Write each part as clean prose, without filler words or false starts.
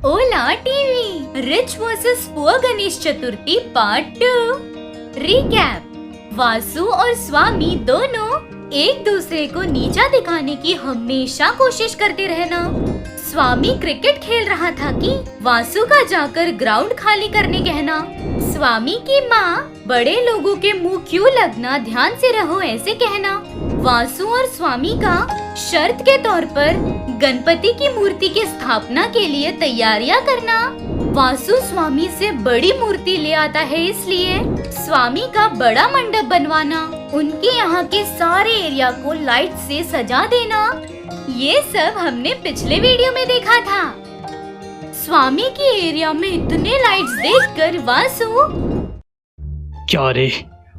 ओला TV rich versus poor Ganesh Chaturthi part 2। Recap. Vasu और स्वामी दोनों एक दूसरे को नीचा दिखाने की हमेशा कोशिश करते रहना। स्वामी क्रिकेट खेल रहा था कि वासु का जाकर ग्राउंड खाली करने कहना। स्वामी की माँ बड़े लोगों के मुंह क्यों लगना, ध्यान से रहो ऐसे कहना। वासु और स्वामी का शर्त के तौर पर गणपति की मूर्ति की स्थापना के लिए तैयारियां करना। वासु स्वामी से बड़ी मूर्ति ले आता है, इसलिए स्वामी का बड़ा मंडप बनवाना, उनके यहाँ के सारे एरिया को लाइट से सजा देना। ये सब हमने पिछले वीडियो में देखा था। स्वामी की एरिया में इतने लाइट्स देखकर वासु, क्या रे,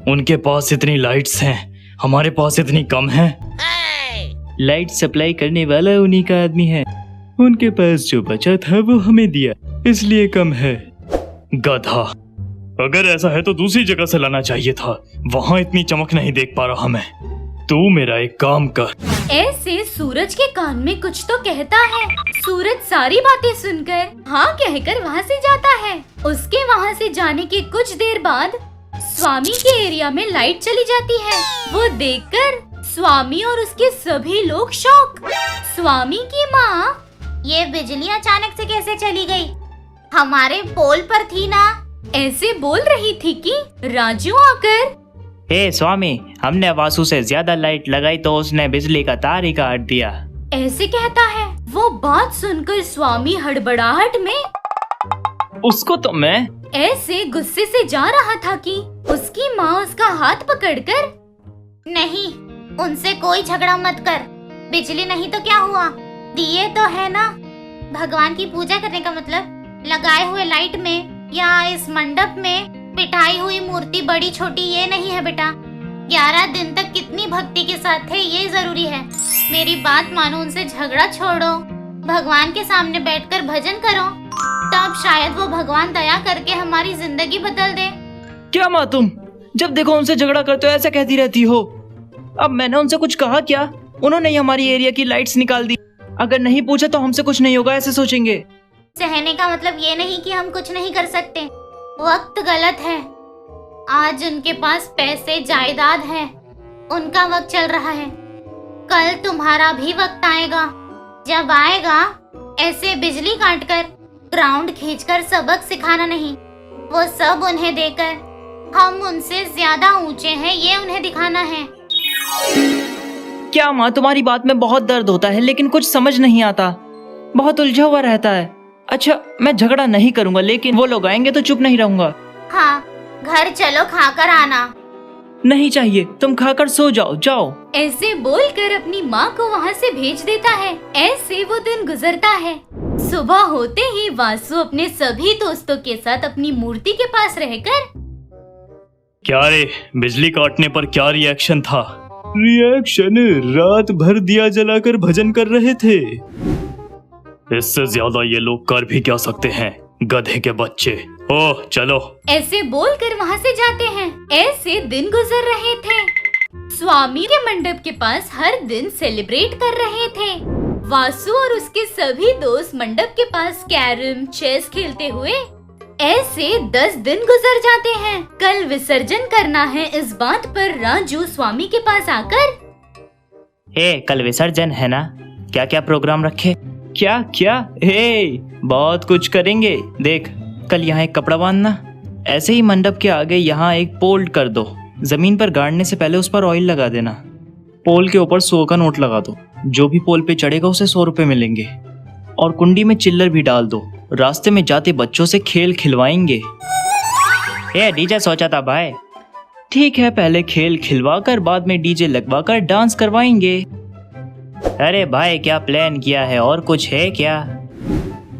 उनके पास इतनी लाइट्स हैं, हमारे पास इतनी कम हैं। लाइट सप्लाई करने वाला उन्हीं का आदमी है, उनके पास जो बचा था वो हमें दिया, इसलिए कम है। गधा, अगर ऐसा है तो दूसरी जगह से लाना चाहिए था, वहाँ इतनी चमक नहीं देख पा रहा मैं। तू मेरा एक काम कर। ऐसे सूरज के कान में कुछ तो कहता है। सूरज सारी बातें सुनकर हाँ कहकर वहाँ से जाता है। उसके वहाँ से जाने के कुछ देर बाद स्वामी के एरिया में लाइट चली जाती है। वो देखकर स्वामी और उसके सभी लोग शॉक। स्वामी की माँ, ये बिजली अचानक से कैसे चली गई? हमारे पोल पर थी ना, ऐसे बोल रही थी कि राजू आकर, हे स्वामी, हमने वासु से ज्यादा लाइट लगाई तो उसने बिजली का तार ही काट दिया, ऐसे कहता है। वो बात सुनकर स्वामी हड़बड़ाहट में उसको तो मैं ऐसे गुस्से से जा रहा था कि उसकी माँ उसका हाथ पकड़कर, नहीं, उनसे कोई झगड़ा मत कर, बिजली नहीं तो क्या हुआ, दिए तो है ना। भगवान की पूजा करने का मतलब लगाए हुए लाइट में या इस मंडप में बिठाई हुई मूर्ति बड़ी छोटी ये नहीं है बेटा। 11 दिन तक कितनी भक्ति के साथ थे ये जरूरी है। मेरी बात मानो, उनसे झगड़ा छोड़ो, भगवान के सामने बैठकर भजन करो, तब शायद वो भगवान दया करके हमारी जिंदगी बदल दे। क्या माँ, तुम जब देखो उनसे झगड़ा करते हो ऐसा कहती रहती हो। अब मैंने उनसे कुछ कहा क्या? उन्होंने ही हमारी एरिया की लाइट्स निकाल दी। अगर नहीं पूछा तो हमसे कुछ नहीं होगा ऐसे सोचेंगे। सहने का मतलब ये नहीं कि हम कुछ नहीं कर सकते। वक्त गलत है। आज उनके पास पैसे जायदाद है, उनका वक्त चल रहा है। कल तुम्हारा भी वक्त आएगा। जब आएगा ऐसे बिजली काटकर ग्राउंड खींचकर सबक सिखाना नहीं, वो सब उन्हें देकर हम उनसे ज्यादा ऊंचे हैं ये उन्हें दिखाना है। क्या माँ, तुम्हारी बात में बहुत दर्द होता है लेकिन कुछ समझ नहीं आता, बहुत उलझा हुआ रहता है। अच्छा, मैं झगड़ा नहीं करूंगा, लेकिन वो लोग आएंगे तो चुप नहीं रहूंगा। हाँ, घर चलो, खाकर आना। नहीं चाहिए, तुम खाकर सो जाओ, जाओ। ऐसे बोलकर अपनी माँ को वहाँ से भेज देता है। ऐसे वो दिन गुजरता है। सुबह होते ही वासु अपने सभी दोस्तों के साथ अपनी मूर्ति के पास रहकर, क्या रे, बिजली काटने पर क्या रिएक्शन था? रिएक्शन, रात भर दिया जलाकर भजन कर रहे थे। इससे ज्यादा ये लोग कर भी क्या सकते हैं, गधे के बच्चे। ओह चलो। ऐसे बोलकर वहाँ से जाते हैं। ऐसे दिन गुजर रहे थे। स्वामी के मंडप के पास हर दिन सेलिब्रेट कर रहे थे। वासु और उसके सभी दोस्त मंडप के पास कैरम, चेस खेलते हुए ऐसे 10 दिन गुजर जाते हैं। कल विसर्जन करना है, इस बात पर राजू स्वामी के पास आकर, हे, कल विसर्जन है ना, क्या क्या प्रोग्राम रखे? क्या क्या? हे, बहुत कुछ करेंगे। देख, कल यहाँ एक कपड़ा बांधना, ऐसे ही मंडप के आगे यहाँ एक पोल कर दो, जमीन पर गाड़ने से पहले उस पर ऑयल लगा देना। पोल के ऊपर 100 का नोट लगा दो, जो भी पोल पे चढ़ेगा उसे 100 रुपए मिलेंगे। और कुंडी में चिल्लर भी डाल दो, रास्ते में जाते बच्चों से खेल खिलवाएंगे। ये डीजे सोचा था भाई। ठीक है, पहले खेल खिलवा कर बाद में डीजे लगवा कर डांस करवाएंगे। अरे भाई, क्या प्लान किया है, और कुछ है क्या?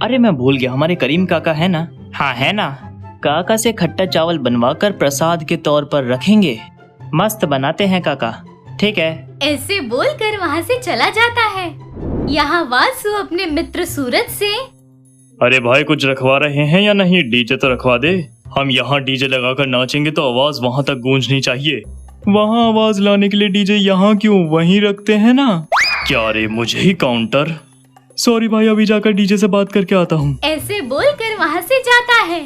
अरे मैं भूल गया, हमारे करीम काका है ना? हाँ है ना, काका से खट्टा चावल बनवाकर प्रसाद के तौर पर रखेंगे। मस्त बनाते हैं काका। ठीक है। ऐसे बोलकर वहाँ से चला जाता है। यहाँ वासु अपने मित्र सूरज से, अरे भाई, कुछ रखवा रहे हैं या नहीं? डीजे तो रखवा दे, हम यहाँ डीजे लगाकर नाचेंगे तो आवाज वहाँ तक गूंजनी चाहिए। वहाँ आवाज लाने के लिए डीजे यहाँ क्यों, वहीं रखते हैं ना। क्या रे, मुझे ही काउंटर। सॉरी भाई, अभी जाकर डीजे से बात करके आता हूँ। ऐसे बोलकर वहाँ से जाता है।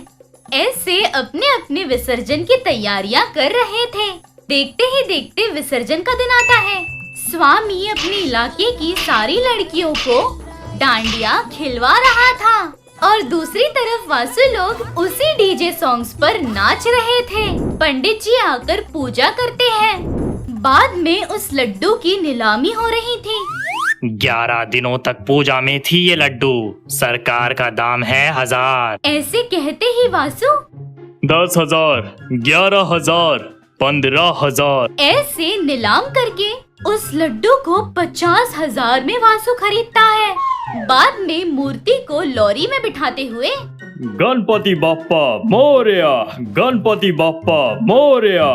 ऐसे अपने अपने विसर्जन की तैयारियां कर रहे थे। देखते ही देखते विसर्जन का दिन आता है। स्वामी अपने इलाके की सारी लड़कियों को डांडिया खिलवा रहा था और दूसरी तरफ वासु लोग उसी डीजे सॉन्ग्स पर नाच रहे थे। पंडित जी आकर पूजा करते हैं। बाद में उस लड्डू की नीलामी हो रही थी। 11 दिनों तक पूजा में थी ये लड्डू, सरकार का दाम है 1000। ऐसे कहते ही वासु 10,000, 11,000, 15,000। ऐसे नीलाम करके उस लड्डू को 50,000 में वासु खरीदता है। बाद में मूर्ति को लॉरी में बिठाते हुए गणपति बाप्पा मोरया, गणपति बाप्पा मोरया।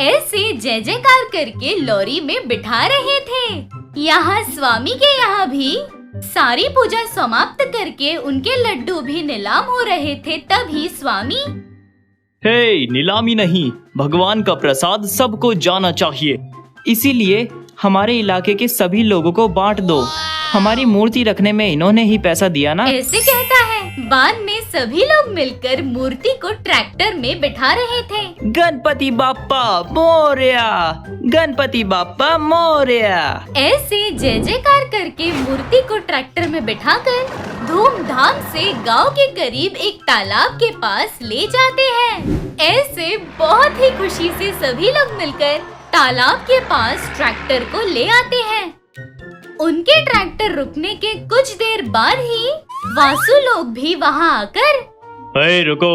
ऐसे जय जयकार करके लॉरी में बिठा रहे थे। यहाँ स्वामी के यहाँ भी सारी पूजा समाप्त करके उनके लड्डू भी नीलाम हो रहे थे। तभी स्वामी हे, नीलामी नहीं, भगवान का प्रसाद सबको जाना चाहिए। इसीलिए हमारे इलाके के सभी लोगों को बांट दो। हमारी मूर्ति रखने में इन्होंने ही पैसा दिया ना। ऐसे कहता है। बाद में सभी लोग मिलकर मूर्ति को ट्रैक्टर में बिठा रहे थे। गणपति बाप्पा मोरया, गणपति बाप्पा मोरया। ऐसे जय जयकार करके मूर्ति को ट्रैक्टर में बिठाकर धूमधाम से गांव के करीब एक तालाब के पास ले जाते हैं। ऐसे बहुत ही खुशी से सभी लोग मिलकर तालाब के पास ट्रैक्टर को ले आते हैं। उनके ट्रैक्टर रुकने के कुछ देर बाद ही वासु लोग भी वहां आकर हे रुको,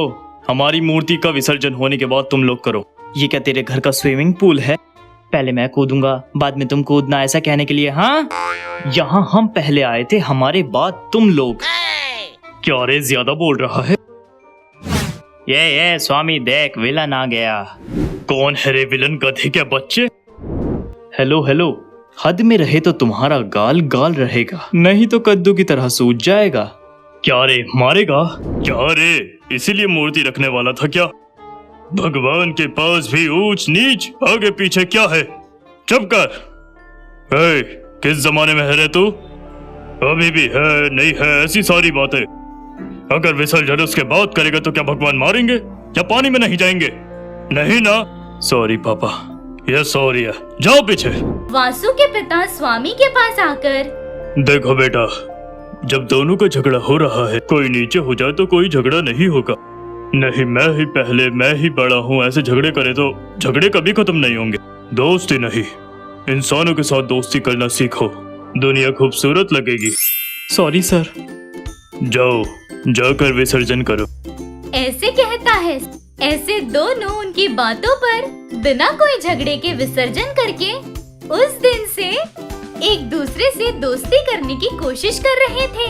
हमारी मूर्ति का विसर्जन होने के बाद तुम लोग करो। ये क्या तेरे घर का स्विमिंग पूल है? पहले मैं कूदूंगा, बाद में तुम कूदना, ऐसा कहने के लिए? हाँ, यहाँ हम पहले आए थे, हमारे बाद तुम लोग। क्या रे, ज्यादा बोल रहा है? ये स्वामी देख, विलन आ गया। कौन है रे विलन, गधे क्या बच्चे? हेलो हेलो, हद में रहे तो तुम्हारा गाल गाल रहेगा, नहीं तो कद्दू की तरह सूज जाएगा। क्या रे, मारेगा? क्या रे, इसीलिए मूर्ति रखने वाला था क्या? भगवान के पास भी ऊंच नीच आगे पीछे क्या है? चुप कर। हे, किस जमाने में है रे तू? अभी भी है नहीं है ऐसी सारी बातें। अगर विसर्जन उसके बाद करेगा तो क्या भगवान मारेंगे या पानी में नहीं जाएंगे? नहीं ना। सॉरी पापा, ये सॉरी है, जाओ पीछे। वासु के पिता स्वामी के पास आकर देखो बेटा, जब दोनों का झगड़ा हो रहा है, कोई नीचे हो जाए तो कोई झगड़ा नहीं होगा। नहीं, मैं ही पहले, मैं ही बड़ा हूँ, ऐसे झगड़े करे तो झगड़े कभी खत्म नहीं होंगे। दोस्ती नहीं, इंसानों के साथ दोस्ती करना सीखो, दुनिया खूबसूरत लगेगी। Sorry sir. जाओ, जाकर विसर्जन करो। ऐसे कहता है। ऐसे दोनों उनकी बातों पर बिना कोई झगड़े के विसर्जन करके उस दिन से एक दूसरे से दोस्ती करने की कोशिश कर रहे थे।